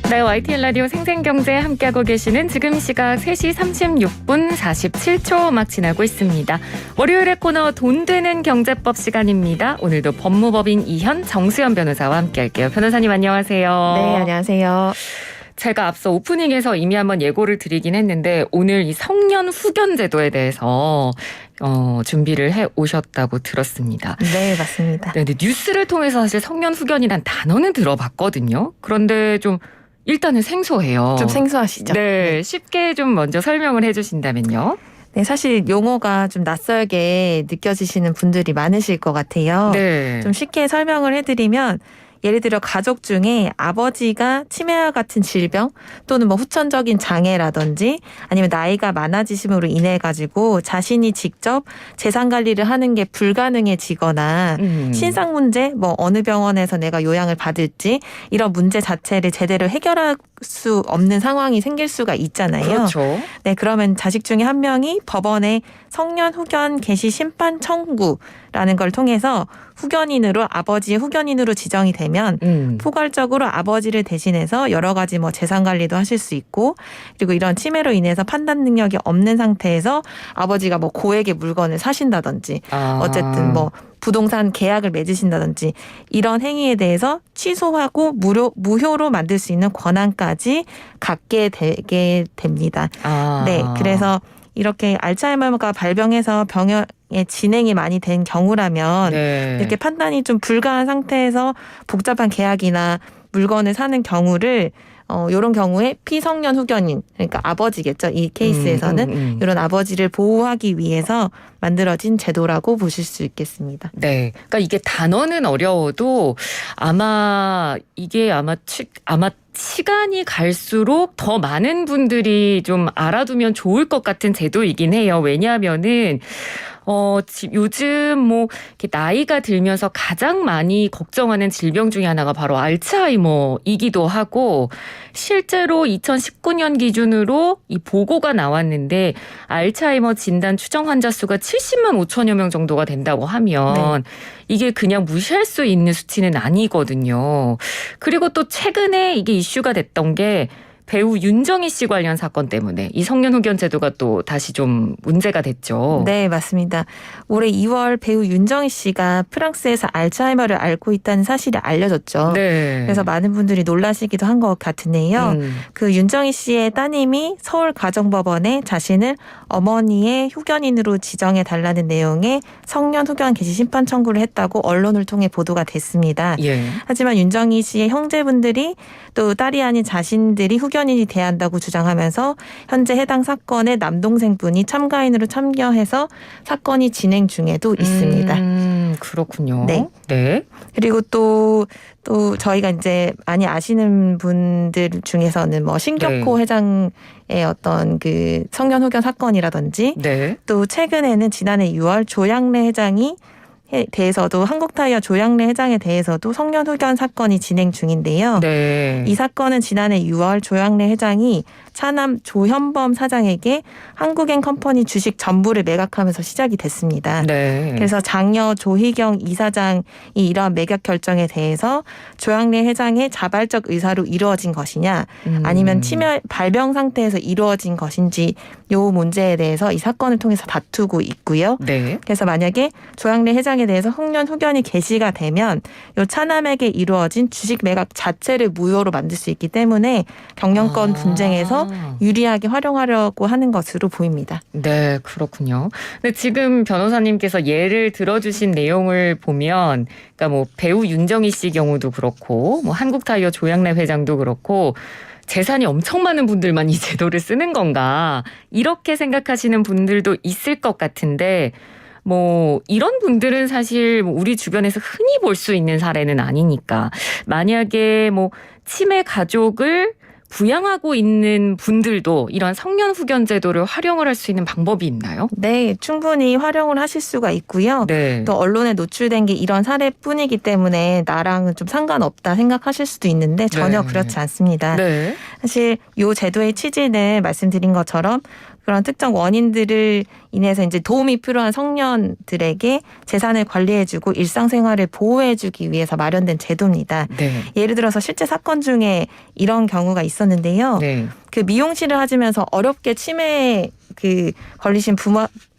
네, YTN 라디오 생생경제 함께하고 계시는 지금 시각 3시 36분 47초 막 지나고 있습니다. 월요일의 코너 돈 되는 경제법 시간입니다. 오늘도 법무법인 이현 정수연 변호사와 함께할게요. 변호사님 안녕하세요. 네, 안녕하세요. 제가 앞서 오프닝에서 이미 한번 예고를 드리긴 했는데 오늘 이 성년 후견 제도에 대해서 준비를 해 오셨다고 들었습니다. 네, 맞습니다. 네, 근데 뉴스를 통해서 사실 성년 후견이란 단어는 들어봤거든요. 그런데 좀 일단은 생소해요. 좀 생소하시죠? 네, 쉽게 좀 먼저 설명을 해주신다면요. 네, 사실 용어가 좀 낯설게 느껴지시는 분들이 많으실 것 같아요. 네. 좀 쉽게 설명을 해드리면 예를 들어 가족 중에 아버지가 치매와 같은 질병 또는 뭐 후천적인 장애라든지 아니면 나이가 많아지심으로 인해 가지고 자신이 직접 재산 관리를 하는 게 불가능해지거나 신상 문제 뭐 어느 병원에서 내가 요양을 받을지 이런 문제 자체를 제대로 해결할 수 없는 상황이 생길 수가 있잖아요. 그렇죠. 네, 그러면 자식 중에 한 명이 법원에 성년 후견 개시 심판 청구라는 걸 통해서 후견인으로 아버지의 후견인으로 지정이 되면 포괄적으로 아버지를 대신해서 여러 가지 뭐 재산 관리도 하실 수 있고 그리고 이런 치매로 인해서 판단 능력이 없는 상태에서 아버지가 뭐 고액의 물건을 사신다든지 어쨌든 뭐 부동산 계약을 맺으신다든지 이런 행위에 대해서 취소하고 무효로 만들 수 있는 권한까지 갖게 되게 됩니다. 네, 그래서 이렇게 알츠하이머가 발병해서 병의 진행이 많이 된 경우라면 이렇게 판단이 좀 불가한 상태에서 복잡한 계약이나 물건을 사는 경우를 이런 경우에 피성년 후견인 그러니까 아버지겠죠. 이 케이스에서는 이런 아버지를 보호하기 위해서 만들어진 제도라고 보실 수 있겠습니다. 네, 그러니까 이게 단어는 어려워도 아마 시간이 갈수록 더 많은 분들이 좀 알아두면 좋을 것 같은 제도이긴 해요. 왜냐하면은 요즘 뭐 이렇게 나이가 들면서 가장 많이 걱정하는 질병 중에 하나가 바로 알츠하이머이기도 하고 실제로 2019년 기준으로 이 보고가 나왔는데 알츠하이머 진단 추정 환자 수가 70만 5천여 명 정도가 된다고 하면 이게 그냥 무시할 수 있는 수치는 아니거든요. 그리고 또 최근에 이게 이슈가 됐던 게 배우 윤정희 씨 관련 사건 때문에 이 성년 후견 제도가 또 다시 좀 문제가 됐죠. 네, 맞습니다. 올해 2월 배우 윤정희 씨가 프랑스에서 알츠하이머를 앓고 있다는 사실이 알려졌죠. 네. 그래서 많은 분들이 놀라시기도 한 것 같은데요. 그 윤정희 씨의 따님이 서울가정법원에 자신을 어머니의 후견인으로 지정해 달라는 내용의 성년 후견 개시 심판 청구를 했다고 언론을 통해 보도가 됐습니다. 하지만 윤정희 씨의 형제분들이 또 딸이 아닌 자신들이 후견인이 돼야 한다고 주장하면서 현재 해당 사건에 남동생분이 참가인으로 참여해서 사건이 진행 중에도 있습니다. 그렇군요. 네. 그리고 또 저희가 이제 많이 아시는 분들 중에서는 뭐 신격호 회장의 어떤 그 성년 후견 사건이라든지 또 최근에는 지난해 6월 조양래 회장이 대해서도 한국타이어 조양래 회장에 대해서도 성년 후견 사건이 진행 중인데요. 이 사건은 지난해 6월 조양래 회장이 차남 조현범 사장에게 한국엔 컴퍼니 주식 전부를 매각하면서 시작이 됐습니다. 그래서 장녀 조희경 이사장이 이러한 매각 결정에 대해서 조양래 회장의 자발적 의사로 이루어진 것이냐 아니면 치매 발병 상태에서 이루어진 것인지 이 문제에 대해서 이 사건을 통해서 다투고 있고요. 그래서 만약에 조양래 회장에 대해서 성년 후견이 개시가 되면 이 차남에게 이루어진 주식 매각 자체를 무효로 만들 수 있기 때문에 경영권 분쟁에서 유리하게 활용하려고 하는 것으로 보입니다. 네, 그렇군요. 근데 지금 변호사님께서 예를 들어주신 내용을 보면, 그러니까 뭐 배우 윤정희 씨 경우도 그렇고, 뭐 한국타이어 조양래 회장도 그렇고, 재산이 엄청 많은 분들만 이 제도를 쓰는 건가 이렇게 생각하시는 분들도 있을 것 같은데. 뭐 이런 분들은 사실 우리 주변에서 흔히 볼 수 있는 사례는 아니니까 만약에 뭐 치매 가족을 부양하고 있는 분들도 이런 성년 후견 제도를 활용을 할 수 있는 방법이 있나요? 네, 충분히 활용을 하실 수가 있고요. 또 언론에 노출된 게 이런 사례뿐이기 때문에 나랑은 좀 상관없다 생각하실 수도 있는데 전혀 그렇지 않습니다. 사실 이 제도의 취지는 말씀드린 것처럼 그런 특정 원인들을 인해서 이제 도움이 필요한 청년들에게 재산을 관리해주고 일상생활을 보호해주기 위해서 마련된 제도입니다. 네. 예를 들어서 실제 사건 중에 이런 경우가 있었는데요. 네. 그 미용실을 하시면서 어렵게 치매에 걸리신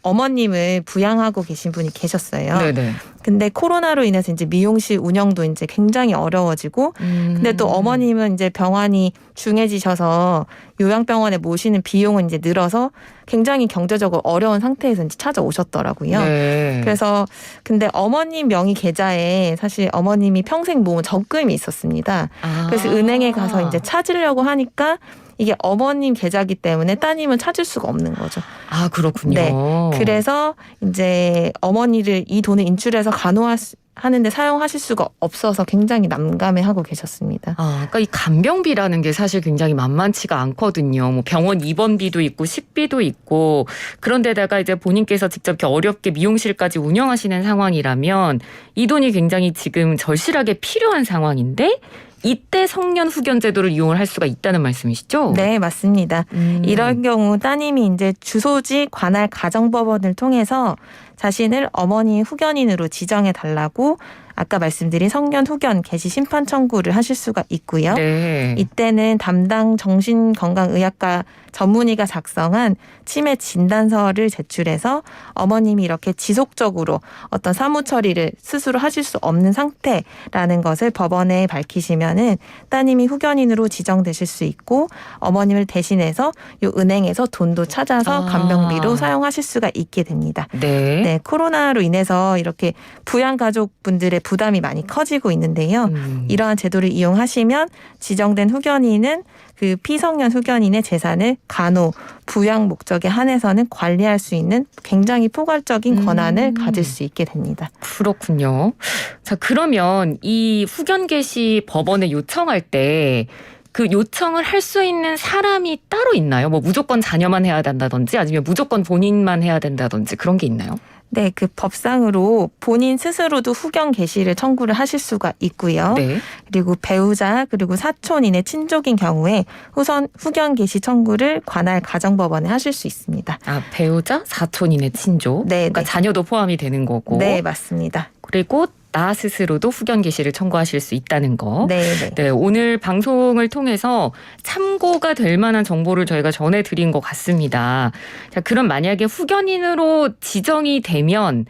어머님을 부양하고 계신 분이 계셨어요. 네네. 근데 코로나로 인해서 이제 미용실 운영도 이제 굉장히 어려워지고, 근데 또 어머님은 이제 병환이 중해지셔서 요양병원에 모시는 비용은 이제 늘어서 굉장히 경제적으로 어려운 상태에서 이제 찾아오셨더라고요. 네. 그래서 근데 어머님 명의 계좌에 사실 어머님이 평생 모은 적금이 있었습니다. 그래서 은행에 가서 이제 찾으려고 하니까 이게 어머님 계좌이기 때문에 따님은 찾을 수가 없는 거죠. 아, 그렇군요. 네. 그래서 이제 어머니를 이 돈을 인출해서 간호하는데 사용하실 수가 없어서 굉장히 난감해하고 계셨습니다. 그러니까 이 간병비라는 게 사실 굉장히 만만치가 않거든요. 뭐 병원 입원비도 있고 식비도 있고, 그런데다가 이제 본인께서 직접 이렇게 어렵게 미용실까지 운영하시는 상황이라면 이 돈이 굉장히 지금 절실하게 필요한 상황인데, 이때 성년 후견 제도를 이용을 할 수가 있다는 말씀이시죠? 네, 맞습니다. 이런 경우 따님이 이제 주소지 관할 가정법원을 통해서 자신을 어머니 후견인으로 지정해 달라고 아까 말씀드린 성년 후견 개시 심판 청구를 하실 수가 있고요. 네. 이때는 담당 정신건강의학과 전문의가 작성한 치매 진단서를 제출해서 어머님이 이렇게 지속적으로 어떤 사무 처리를 스스로 하실 수 없는 상태라는 것을 법원에 밝히시면은 따님이 후견인으로 지정되실 수 있고, 어머님을 대신해서 요 은행에서 돈도 찾아서 간병비로 사용하실 수가 있게 됩니다. 네. 네, 코로나로 인해서 이렇게 부양가족분들의 부담이 많이 커지고 있는데요. 이러한 제도를 이용하시면 지정된 후견인은 그 피성년 후견인의 재산을 간호, 부양 목적에 한해서는 관리할 수 있는 굉장히 포괄적인 권한을 가질 수 있게 됩니다. 그렇군요. 자, 그러면 이 후견 개시 법원에 요청할 때 그 요청을 할 수 있는 사람이 따로 있나요? 뭐 무조건 자녀만 해야 된다든지 아니면 무조건 본인만 해야 된다든지 그런 게 있나요? 네, 그 법상으로 본인 스스로도 후견 개시를 청구를 하실 수가 있고요. 네. 그리고 배우자 그리고 사촌인의 친족인 경우에 우선 후견 개시 청구를 관할 가정법원에 하실 수 있습니다. 배우자, 사촌인의 친족. 네, 그러니까 네. 자녀도 포함이 되는 거고. 네, 맞습니다. 그리고 나 스스로도 후견 개시를 청구하실 수 있다는 거. 네, 네. 네, 오늘 방송을 통해서 참고가 될 만한 정보를 저희가 전해드린 것 같습니다. 자, 그럼 만약에 후견인으로 지정이 되면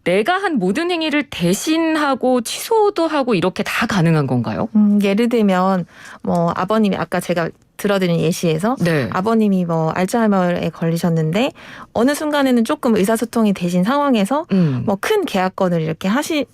내가 한 모든 행위를 대신하고 취소도 하고 이렇게 다 가능한 건가요? 예를 들면 뭐 아버님이 아까 제가 들어드린 예시에서 네. 아버님이 뭐 알츠하이머에 걸리셨는데 어느 순간에는 조금 의사소통이 되신 상황에서 뭐 큰 계약건을 이렇게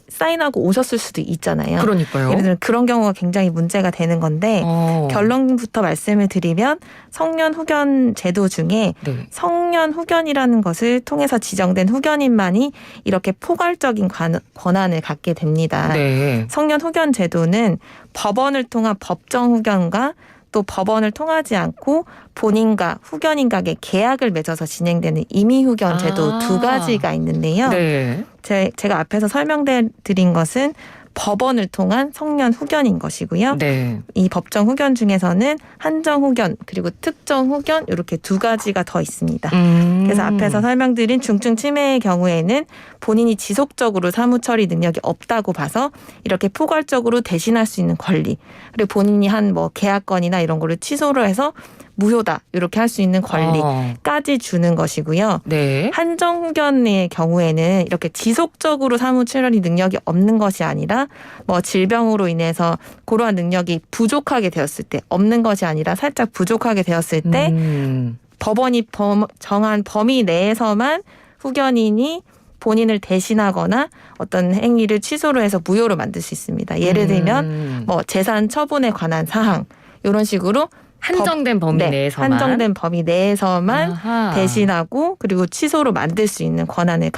사인하고 오셨을 수도 있잖아요. 그러니까요. 예를 들면 그런 경우가 굉장히 문제가 되는 건데 결론부터 말씀을 드리면 성년 후견 제도 중에 네. 성년 후견이라는 것을 통해서 지정된 후견인만이 이렇게 포괄적인 권한을 갖게 됩니다. 네. 성년 후견 제도는 법원을 통한 법정 후견과 또 법원을 통하지 않고 본인과 후견인과의 계약을 맺어서 진행되는 임의 후견 제도 두 가지가 있는데요. 네. 제가 앞에서 설명드린 것은 법원을 통한 성년 후견인 것이고요. 네. 이 법정 후견 중에서는 한정 후견 그리고 특정 후견 이렇게 두 가지가 더 있습니다. 그래서 앞에서 설명드린 중증 치매의 경우에는 본인이 지속적으로 사무 처리 능력이 없다고 봐서 이렇게 포괄적으로 대신할 수 있는 권리, 그리고 본인이 한 뭐 계약건이나 이런 거를 취소를 해서 무효다 이렇게 할 수 있는 권리까지 주는 것이고요. 네. 한정 후견의 경우에는 이렇게 지속적으로 사무 처리 능력이 없는 것이 아니라 뭐 질병으로 인해서 그러한 능력이 부족하게 되었을 때, 없는 것이 아니라 살짝 부족하게 되었을 때 법원이 정한 범위 내에서만 후견인이 본인을 대신하거나 어떤 행위를 취소로 해서 무효로 만들 수 있습니다. 예를 들면 뭐 재산 처분에 관한 사항 이런 식으로 한정된 범위 내에서만. 한정된 범위 내에서만 아하. 대신하고 그리고 취소로 만들 수 있는 권한을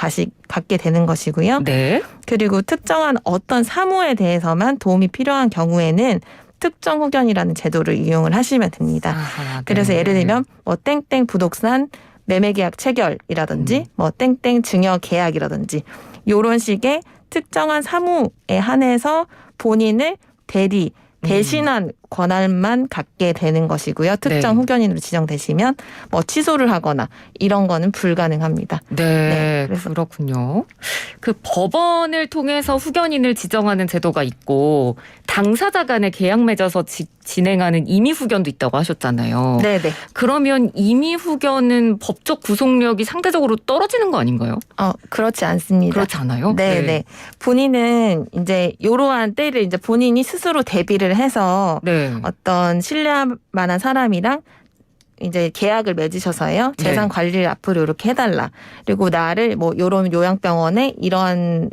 갖게 되는 것이고요. 네. 그리고 특정한 어떤 사무에 대해서만 도움이 필요한 경우에는 특정 후견이라는 제도를 이용을 하시면 됩니다. 아하, 네. 그래서 예를 들면 뭐 땡땡 부동산 매매계약 체결이라든지 뭐 땡땡 증여 계약이라든지 이런 식의 특정한 사무에 한해서 본인을 대신한 권한만 갖게 되는 것이고요. 특정 네. 후견인으로 지정되시면 뭐 취소를 하거나 이런 거는 불가능합니다. 네, 그렇군요. 그 법원을 통해서 후견인을 지정하는 제도가 있고 당사자 간에 계약 맺어서 진행하는 임의 후견도 있다고 하셨잖아요. 네네. 그러면 임의 후견은 법적 구속력이 상대적으로 떨어지는 거 아닌가요? 그렇지 않습니다. 그렇지 않아요? 네. 본인은 이제 이러한 때를 이제 본인이 스스로 대비를 해서 네. 어떤 신뢰할 만한 사람이랑 이제 계약을 맺으셔서요. 재산 관리를 앞으로 이렇게 해달라. 그리고 나를 뭐 요런 요양병원에 이러한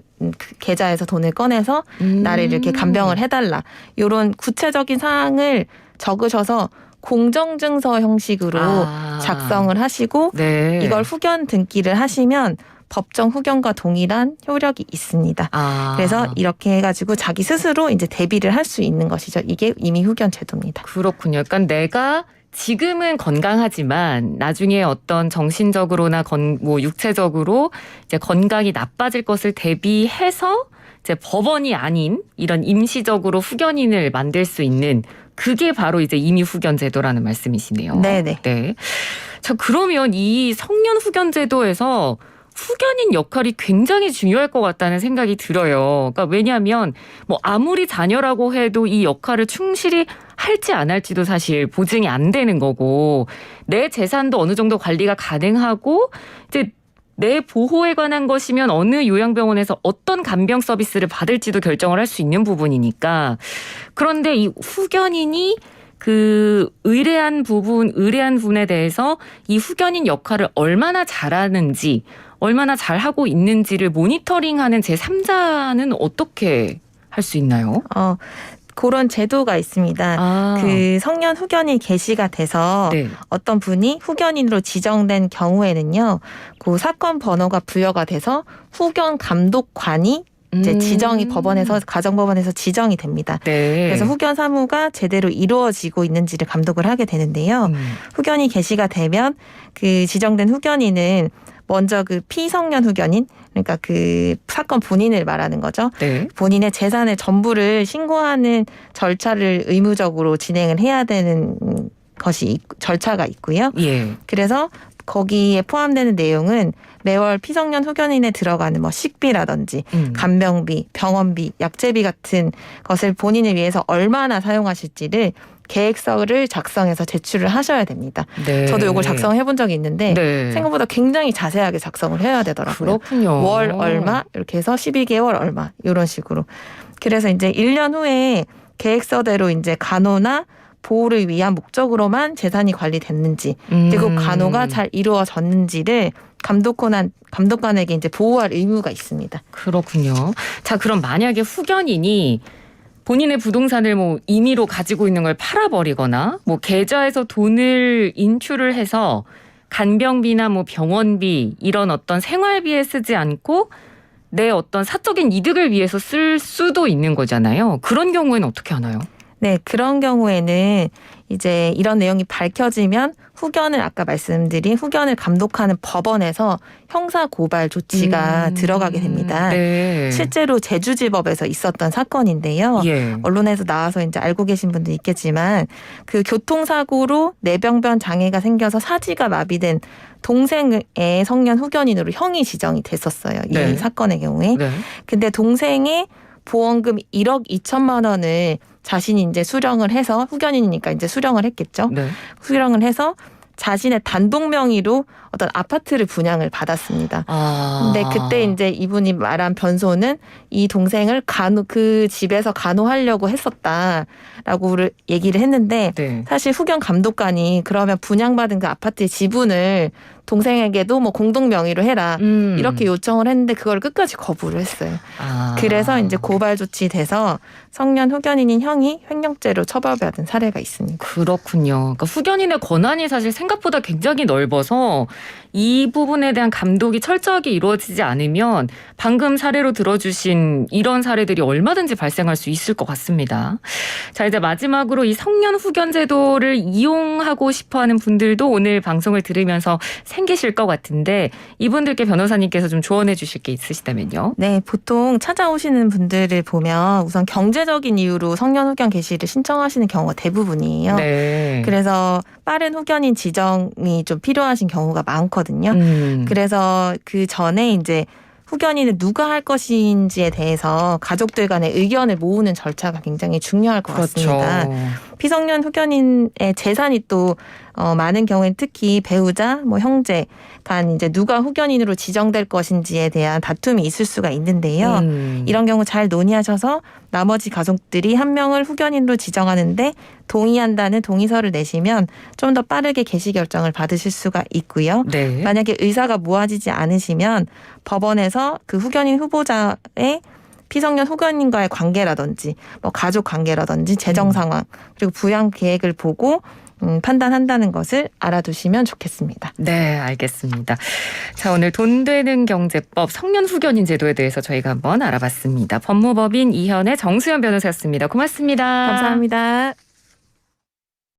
계좌에서 돈을 꺼내서 나를 이렇게 간병을 해달라. 요런 구체적인 사항을 적으셔서 공정증서 형식으로 작성을 하시고 이걸 후견 등기를 하시면 법정 후견과 동일한 효력이 있습니다. 그래서 이렇게 해가지고 자기 스스로 이제 대비를 할 수 있는 것이죠. 이게 임의 후견 제도입니다. 그렇군요. 그러니까 내가 지금은 건강하지만 나중에 어떤 정신적으로나 뭐 육체적으로 이제 건강이 나빠질 것을 대비해서 이제 법원이 아닌 이런 임시적으로 후견인을 만들 수 있는 그게 바로 이제 임의 후견 제도라는 말씀이시네요. 네네. 네. 자, 그러면 이 성년 후견 제도에서 후견인 역할이 굉장히 중요할 것 같다는 생각이 들어요. 그러니까 왜냐하면 뭐 아무리 자녀라고 해도 이 역할을 충실히 할지 안 할지도 사실 보증이 안 되는 거고 내 재산도 어느 정도 관리가 가능하고 이제 내 보호에 관한 것이면 어느 요양병원에서 어떤 간병 서비스를 받을지도 결정을 할 수 있는 부분이니까 그런데 이 후견인이 그 의뢰한 부분에 대해서 이 후견인 역할을 얼마나 잘하는지 얼마나 잘하고 있는지를 모니터링하는 제3자는 어떻게 할 수 있나요? 그런 제도가 있습니다. 그 성년 후견인 게시가 돼서 어떤 분이 후견인으로 지정된 경우에는요. 그 사건 번호가 부여가 돼서 후견 감독관이 이제 지정이 법원에서 가정법원에서 지정이 됩니다. 그래서 후견 사무가 제대로 이루어지고 있는지를 감독을 하게 되는데요. 후견이 게시가 되면 그 지정된 후견인은 먼저 그 피성년 후견인 그러니까 그 사건 본인을 말하는 거죠. 본인의 재산의 전부를 신고하는 절차를 의무적으로 진행을 해야 되는 것이 절차가 있고요. 그래서 거기에 포함되는 내용은 매월 피성년 후견인에 들어가는 뭐 식비라든지 간병비, 병원비, 약제비 같은 것을 본인을 위해서 얼마나 사용하실지를 계획서를 작성해서 제출을 하셔야 됩니다. 저도 이걸 작성해 본 적이 있는데 생각보다 굉장히 자세하게 작성을 해야 되더라고요. 그렇군요. 월 얼마 이렇게 해서 12개월 얼마 이런 식으로. 그래서 이제 1년 후에 계획서대로 이제 간호나 보호를 위한 목적으로만 재산이 관리됐는지 그리고 간호가 잘 이루어졌는지를 감독관에게 이제 보호할 의무가 있습니다. 그렇군요. 자, 그럼 만약에 후견인이 본인의 부동산을 뭐 임의로 가지고 있는 걸 팔아버리거나 뭐 계좌에서 돈을 인출을 해서 간병비나 뭐 병원비 이런 어떤 생활비에 쓰지 않고 내 어떤 사적인 이득을 위해서 쓸 수도 있는 거잖아요. 그런 경우에는 어떻게 하나요? 네, 그런 경우에는 이제 이런 내용이 밝혀지면 후견을 아까 말씀드린 후견을 감독하는 법원에서 형사 고발 조치가 들어가게 됩니다. 실제로 제주지법에서 있었던 사건인데요. 언론에서 나와서 이제 알고 계신 분도 있겠지만 그 교통사고로 뇌병변 장애가 생겨서 사지가 마비된 동생의 성년 후견인으로 형이 지정이 됐었어요. 이 사건의 경우에. 근데 동생의 보험금 1억 2천만 원을 자신이 이제 수령을 해서 후견인이니까 이제 수령을 했겠죠. 수령을 해서 자신의 단독 명의로 어떤 아파트를 분양을 받았습니다. 근데 그때 이제 이분이 말한 변소는 이 동생을 그 집에서 간호하려고 했었다라고 얘기를 했는데 사실 후견 감독관이 그러면 분양받은 그 아파트의 지분을 동생에게도 뭐 공동 명의로 해라 이렇게 요청을 했는데 그걸 끝까지 거부를 했어요. 그래서 이제 고발 조치돼서 성년 후견인인 형이 횡령죄로 처벌받은 사례가 있습니다. 그렇군요. 그러니까 후견인의 권한이 사실 생각보다 굉장히 넓어서 이 부분에 대한 감독이 철저하게 이루어지지 않으면 방금 사례로 들어주신 이런 사례들이 얼마든지 발생할 수 있을 것 같습니다. 자, 이제 마지막으로 이 성년 후견 제도를 이용하고 싶어하는 분들도 오늘 방송을 들으면서 생기실 것 같은데 이분들께 변호사님께서 좀 조언해 주실 게 있으시다면요. 네, 보통 찾아오시는 분들을 보면 우선 경제적인 이유로 성년 후견 개시를 신청하시는 경우가 대부분이에요. 네. 그래서 빠른 후견인 지정이 좀 필요하신 경우가 많거든요. 그래서 그 전에 이제 후견인을 누가 할 것인지에 대해서 가족들 간의 의견을 모으는 절차가 굉장히 중요할 것 같습니다. 피성년 후견인의 재산이 또 많은 경우엔 특히 배우자, 뭐 형제 간 이제 누가 후견인으로 지정될 것인지에 대한 다툼이 있을 수가 있는데요. 이런 경우 잘 논의하셔서 나머지 가족들이 한 명을 후견인으로 지정하는데 동의한다는 동의서를 내시면 좀 더 빠르게 개시 결정을 받으실 수가 있고요. 네. 만약에 의사가 모아지지 않으시면 법원에서 그 후견인 후보자의 피성년 후견인과의 관계라든지 뭐 가족 관계라든지 재정 상황 그리고 부양 계획을 보고 판단한다는 것을 알아두시면 좋겠습니다. 네, 알겠습니다. 자, 오늘 돈 되는 경제법 성년 후견인 제도에 대해서 저희가 한번 알아봤습니다. 법무법인 이현의 정수연 변호사였습니다. 고맙습니다. 감사합니다.